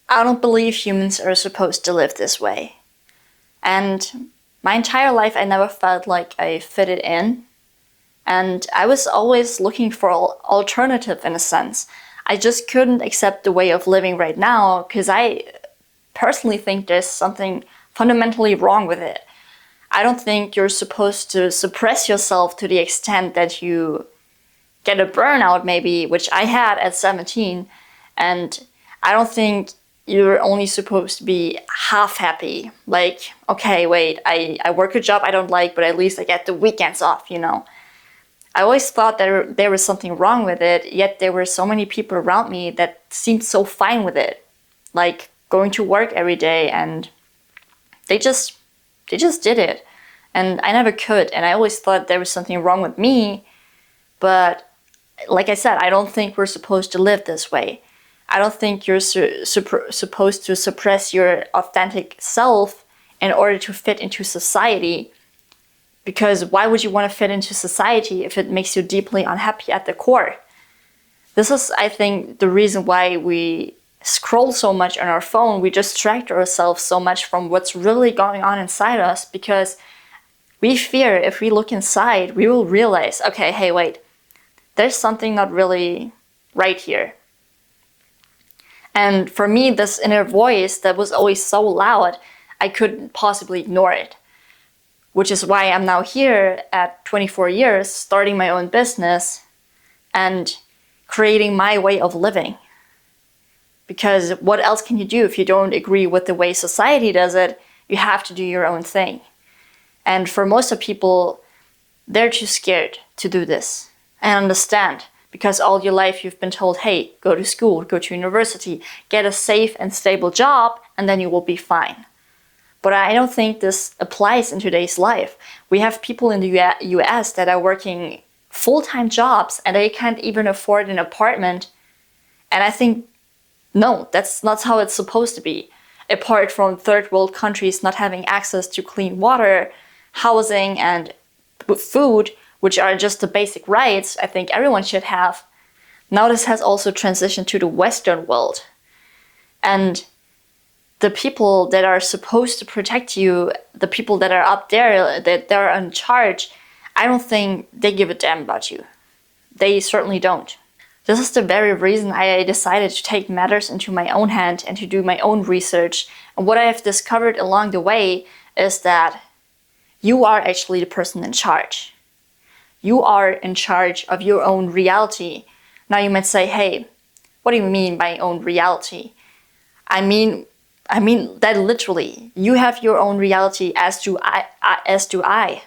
I don't believe humans are supposed to live this way. And my entire life, I never felt like I fitted in. And I was always looking for an alternative in a sense. I just couldn't accept the way of living right now because I personally think there's something fundamentally wrong with it. I don't think you're supposed to suppress yourself to the extent that you get a burnout maybe, which I had at 17. And I don't think you're only supposed to be half happy. Like, okay, wait, I work a job I don't like, but at least I get the weekends off, you know? I always thought there was something wrong with it, yet there were so many people around me that seemed so fine with it. Like going to work every day, and they just did it. And I never could, and I always thought there was something wrong with me. But like I said, I don't think we're supposed to live this way. I don't think you're supposed to suppress your authentic self in order to fit into society. Because why would you want to fit into society if it makes you deeply unhappy at the core? This is, I think, the reason why we scroll so much on our phone. We distract ourselves so much from what's really going on inside us, because we fear if we look inside, we will realize, okay, hey, wait, there's something not really right here. And for me, this inner voice that was always so loud, I couldn't possibly ignore it. Which is why I'm now here at 24 years, starting my own business and creating my way of living. Because what else can you do if you don't agree with the way society does it? You have to do your own thing. And for most of people, they're too scared to do this. I understand, because all your life you've been told, hey, go to school, go to university, get a safe and stable job, and then you will be fine. But I don't think this applies in today's life. We have people in the US that are working full-time jobs and they can't even afford an apartment. And I think, no, that's not how it's supposed to be. Apart from third world countries not having access to clean water, housing, and food, which are just the basic rights I think everyone should have. Now this has also transitioned to the Western world. And the people that are supposed to protect you, the people that are up there, that they're in charge, I don't think they give a damn about you. They certainly don't. This is the very reason I decided to take matters into my own hand and to do my own research. And what I have discovered along the way is that you are actually the person in charge. You are in charge of your own reality. Now you might say, hey, what do you mean by own reality? I mean that literally, you have your own reality, as do I.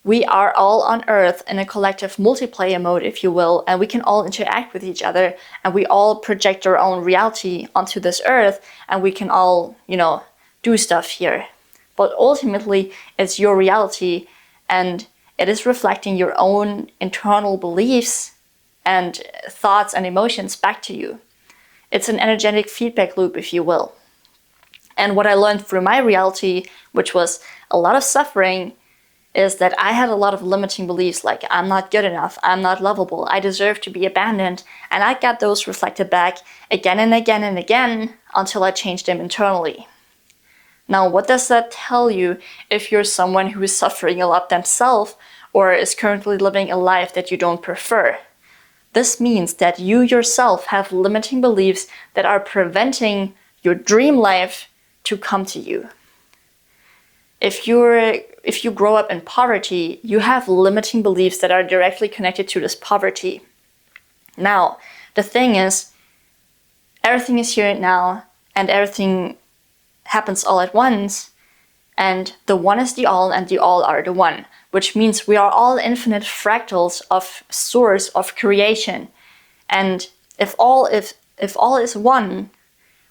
We are all on Earth in a collective multiplayer mode, if you will, and we can all interact with each other, and we all project our own reality onto this Earth, and we can all, do stuff here. But ultimately, it's your reality, and it is reflecting your own internal beliefs and thoughts and emotions back to you. It's an energetic feedback loop, if you will. And what I learned through my reality, which was a lot of suffering, is that I had a lot of limiting beliefs like I'm not good enough, I'm not lovable, I deserve to be abandoned. And I got those reflected back again and again and again until I changed them internally. Now, what does that tell you if you're someone who is suffering a lot themselves or is currently living a life that you don't prefer? This means that you yourself have limiting beliefs that are preventing your dream life to come to you. If you grow up in poverty, you have limiting beliefs that are directly connected to this poverty. Now, the thing is, everything is here now, and everything happens all at once, and the one is the all, and the all are the one, which means we are all infinite fractals of source of creation. And if all is one,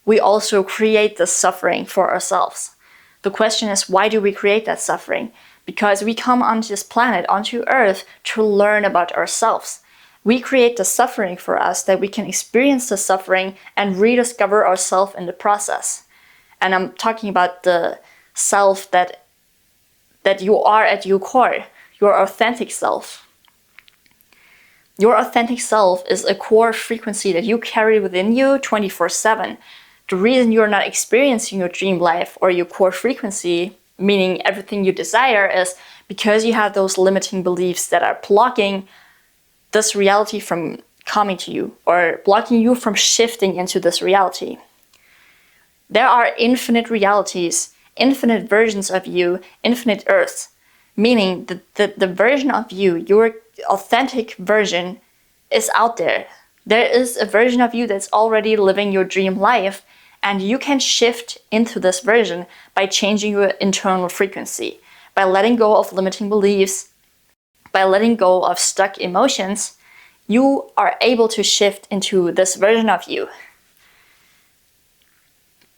we also create the suffering for ourselves. The question is, why do we create that suffering? Because we come onto this planet, onto Earth, to learn about ourselves. We create the suffering for us that we can experience the suffering and rediscover ourselves in the process. And I'm talking about the self that you are at your core, your authentic self. Your authentic self is a core frequency that you carry within you 24/7. the reason you're not experiencing your dream life or your core frequency, meaning everything you desire, is because you have those limiting beliefs that are blocking this reality from coming to you or blocking you from shifting into this reality. There are infinite realities, infinite versions of you, infinite earths, meaning that the version of you, your authentic version, is out there. There is a version of you that's already living your dream life, and you can shift into this version by changing your internal frequency, by letting go of limiting beliefs, by letting go of stuck emotions. You are able to shift into this version of you.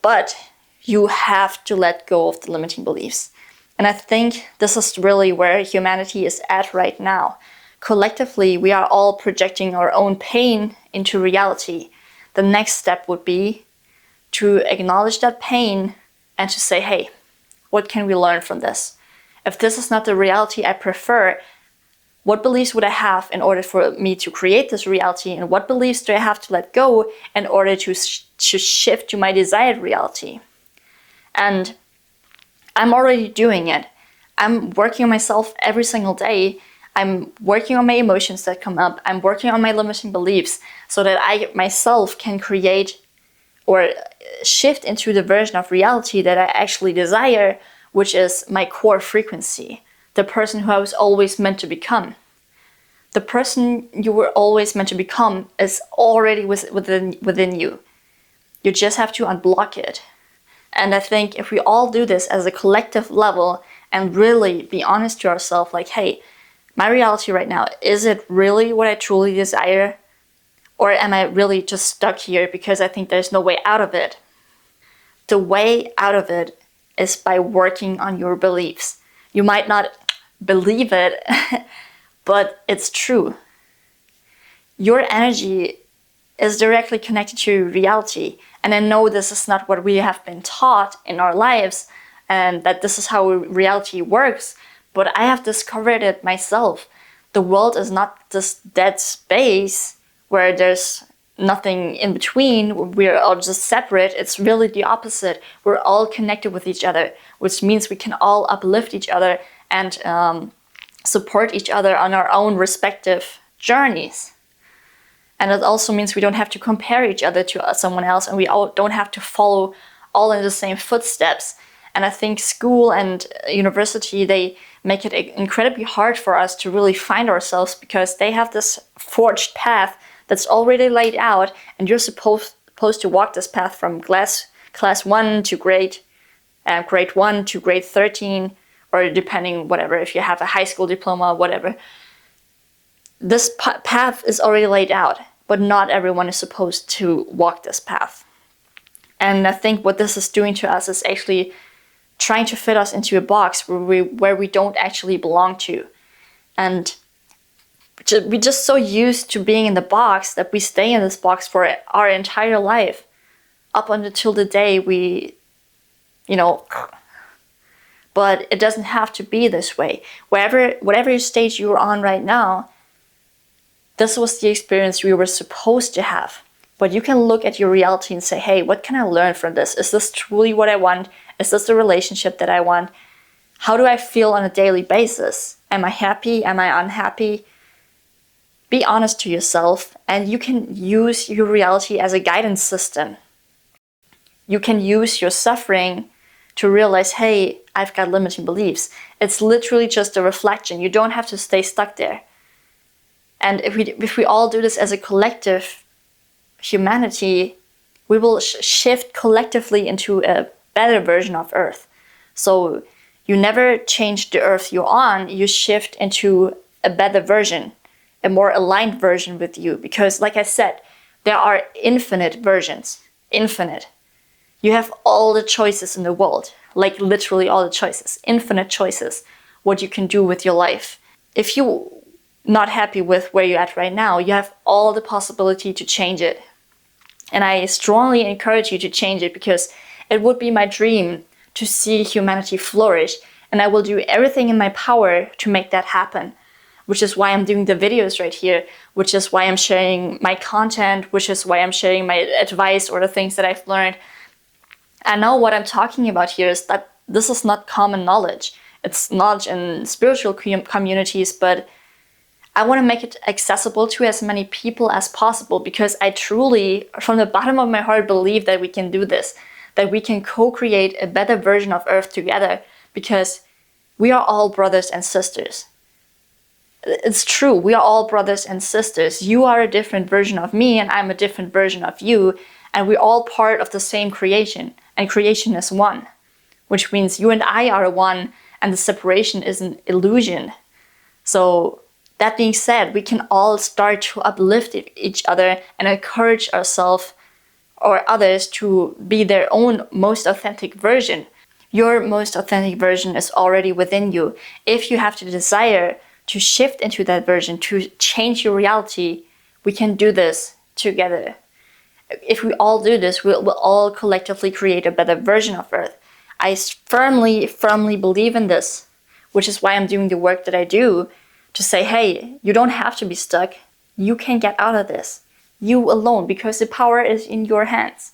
But you have to let go of the limiting beliefs. And I think this is really where humanity is at right now. Collectively, we are all projecting our own pain into reality. The next step would be to acknowledge that pain and to say, hey, what can we learn from this? If this is not the reality I prefer, what beliefs would I have in order for me to create this reality? And what beliefs do I have to let go in order to shift to my desired reality? And I'm already doing it. I'm working on myself every single day. I'm working on my emotions that come up. I'm working on my limiting beliefs so that I myself can create or shift into the version of reality that I actually desire, which is my core frequency, the person who I was always meant to become. The person you were always meant to become is already within you. You just have to unblock it. And I think if we all do this as a collective level and really be honest to ourselves, like, hey, my reality right now, is it really what I truly desire? Or am I really just stuck here because I think there's no way out of it? The way out of it is by working on your beliefs. You might not believe it, but it's true. Your energy is directly connected to reality. And I know this is not what we have been taught in our lives and that this is how reality works, but I have discovered it myself. The world is not this dead space where there's nothing in between, we're all just separate. It's really the opposite. We're all connected with each other, which means we can all uplift each other and support each other on our own respective journeys. And it also means we don't have to compare each other to someone else, and we all don't have to follow all in the same footsteps. And I think school and university, they make it incredibly hard for us to really find ourselves because they have this forged path that's already laid out, and you're supposed to walk this path from class 1 to grade 1 to grade 13, or depending, whatever, if you have a high school diploma, whatever. This path is already laid out, but not everyone is supposed to walk this path. And I think what this is doing to us is actually trying to fit us into a box where we don't actually belong to. And we're just so used to being in the box that we stay in this box for our entire life, up until the day we, but it doesn't have to be this way. Whatever stage you're on right now, this was the experience we were supposed to have. But you can look at your reality and say, hey, what can I learn from this? Is this truly what I want? Is this the relationship that I want? How do I feel on a daily basis? Am I happy? Am I unhappy? Be honest to yourself, and you can use your reality as a guidance system. You can use your suffering to realize, hey, I've got limiting beliefs. It's literally just a reflection. You don't have to stay stuck there. And if we all do this as a collective humanity, we will shift collectively into a better version of Earth. So you never change the Earth you're on, you shift into a better version, a more aligned version with you. Because like I said, there are infinite versions, infinite. You have all the choices in the world, like literally all the choices, infinite choices, what you can do with your life. If you're not happy with where you're at right now, you have all the possibility to change it. And I strongly encourage you to change it, because it would be my dream to see humanity flourish, and I will do everything in my power to make that happen. which is why I'm doing the videos right here, which is why I'm sharing my content, which is why I'm sharing my advice or the things that I've learned. I know what I'm talking about here is that this is not common knowledge. It's knowledge in spiritual communities, but I want to make it accessible to as many people as possible, because I truly, from the bottom of my heart, believe that we can do this, that we can co-create a better version of Earth together, because we are all brothers and sisters. It's true, we are all brothers and sisters. You are a different version of me, and I'm a different version of you, and we're all part of the same creation, and creation is one, which means you and I are one, and the separation is an illusion. So that being said, we can all start to uplift each other and encourage ourselves or others to be their own most authentic version. Your most authentic version is already within you. If you have the desire to shift into that version, to change your reality, we can do this together. If we all do this, we'll all collectively create a better version of Earth. I firmly believe in this, which is why I'm doing the work that I do, to say, hey, you don't have to be stuck. You can get out of this. You alone, because the power is in your hands.